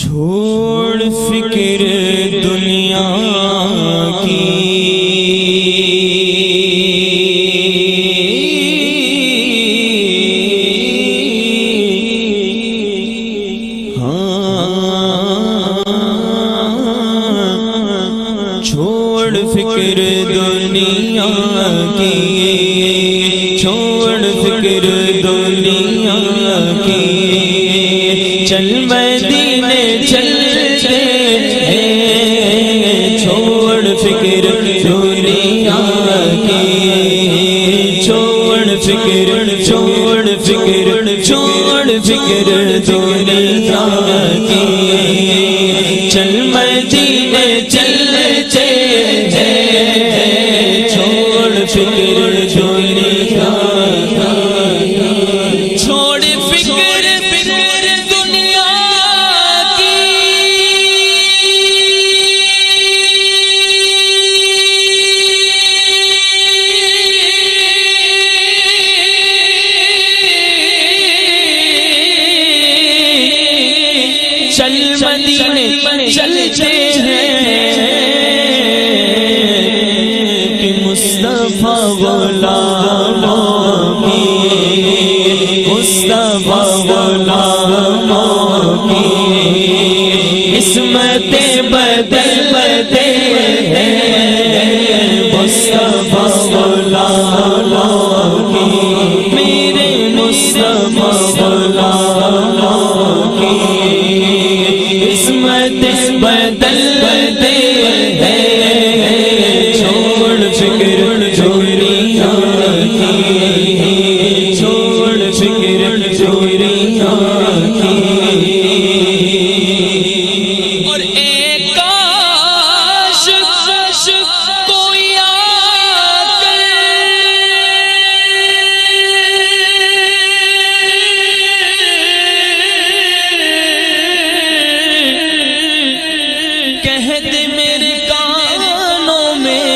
چھوڑ فکر دنیا کی، چھوڑ فکر دنیا کی، چھوڑ فکر دنیا کی، چل مدینے چلتے ہیں، چھوڑ فکر دنیا کی، چھوڑ فکر، چھوڑ فکر، چھوڑ فکر دنیا کی، چل مدینے چلتے ہیں، چھوڑ فکر دنیا کی، چھوڑ فکر دنیا کی، چل مدینے چلتے ہیں کہ مصطفیٰ غلاموں کی، مصطفیٰ غلاموں کی عصمتیں بدلتے ہیں، مصطفیٰ غلاموں کی، میرے مصطفیٰ غلاموں کی عصمتیں بدلتے ہیں، چھوڑ فکر دنیا کی، چھوڑ فکر دنیا کی، اور ایک کاش کوئی آ کر کہہ دے میرے کانوں میں،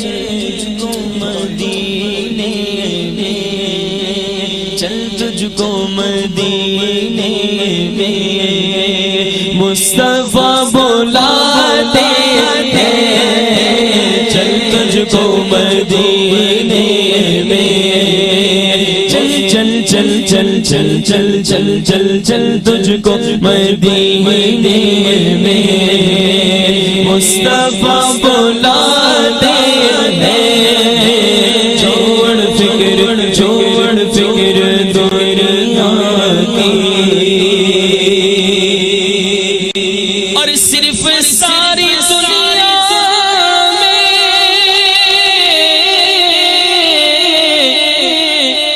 چل تجھ کو مدینے میں، چل تجھ کو مدینے میں، مصطفیٰ بلاتے ہیں، چل تجھ کو مدینے میں، چل چل چل چل چل چل چل چل چل تجھ کو مدینے میں، مصطفیٰ بلاتے ہیں، چھوڑ فکر، چھوڑ فکر دنیا کی، اور صرف ساری دنیا میں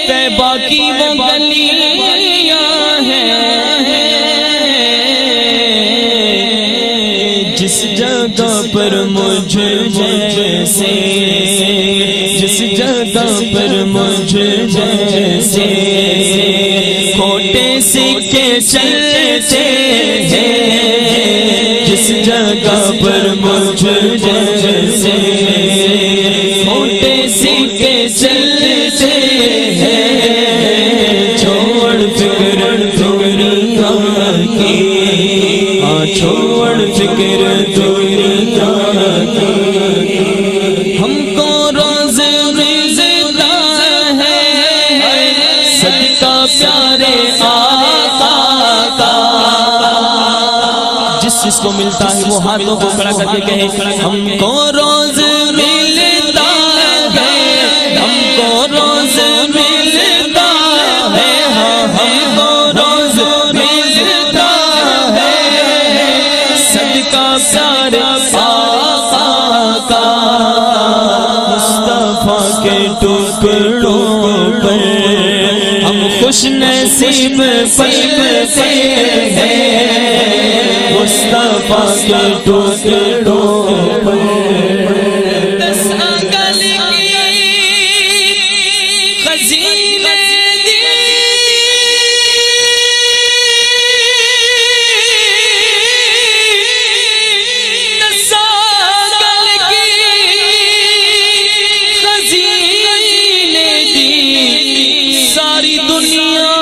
طیبہ کی وہ گلیاں ہیں جس جگہ پر مجھ جیسے، جس جگہ پر مجھ جیسے کھوٹے سکے چلتے ہیں، جس جگہ پر مجھ جیسے کھوٹے سکے چلتے ہیں، چھوڑ فکر دنیا کی، چھوڑ فکر دنیا کی، ہم کو روز ملتا ہے صدقہ پیارے آقا کا، جس کو ملتا ہے وہ ہاتھوں کو کھڑا کر کے کہے، ہم کو روز ملتا ہے، ہم کو روز ملتا ہے، ہم کو روز ملتا ہے صدقہ پیارے آقا کا، مصطفیٰ کے ٹکڑوں پر ہم خوش نصیب پلتے ہیں، مصطفیٰ کے ٹکڑوں پر ساری دنیا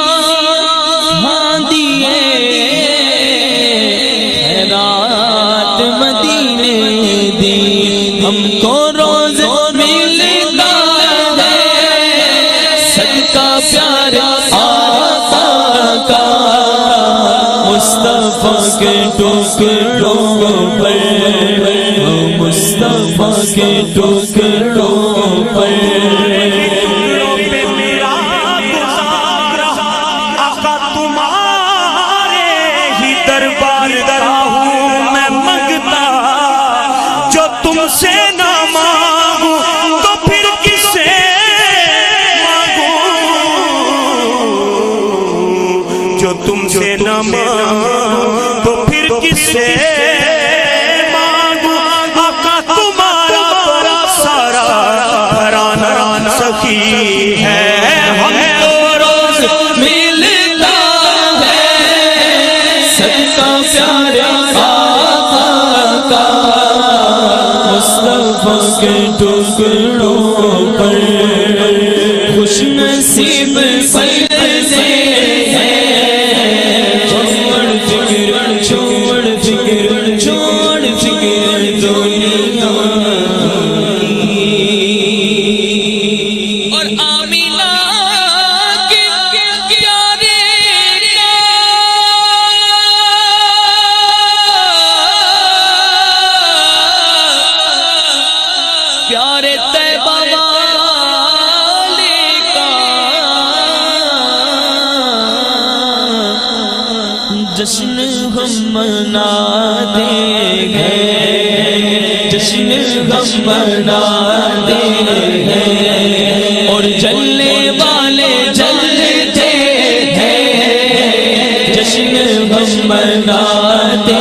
مصطفیٰ کے ٹکڑوں پر، مصطفیٰ کے ٹکڑوں پر میرا گزارا آقا تمہارے ہی دربار کا ہوں میں منگتا، جو تم سے نہ مانگوں تو پھر کس سے مانگوں، جو تم سے نہ مانگوں تو پھر کس سے مانگوں، آقا تمہارا بڑا سارا گھرانہ سخی ہے، ہم کو روز ملتا ہے صدقہ پیارے آقا کا، مصطفیٰ کے ٹکڑوں پر خوش نصیب پردے ہیں، چھوڑ فکر چھوڑ فکر چھوڑ فکر دنیا، اور آمینہ کے پیارے پیارے طیبہ والے کا جشن ہم مناتے ہیں، جشن ہم مناتے ہیں، اور جلنے والے جلتے ہیں، جشن ہم مناتے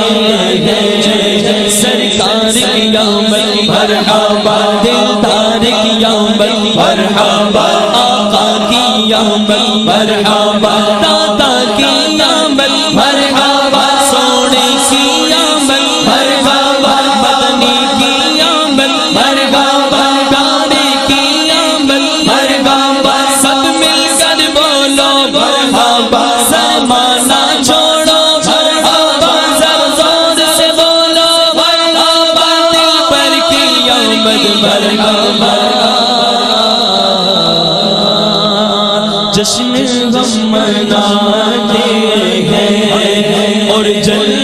ہیں، سرکار کی آمد مرحبا، دلدار کی آمد مرحبا، آقا کی آمد مرحبا، دادا کی آمد مرحبا، سونے کی آمد مرحبا، مدنی کی آمد مرحبا، پیارے کی آمد مرحبا، سب مل کر بولو مرحبا، سرمانا چھوڑو مرحبا، زور سے بولو مرحبا، دل پر کی آمد مرحبا، جشن ہم مناتے ہیں، اور جل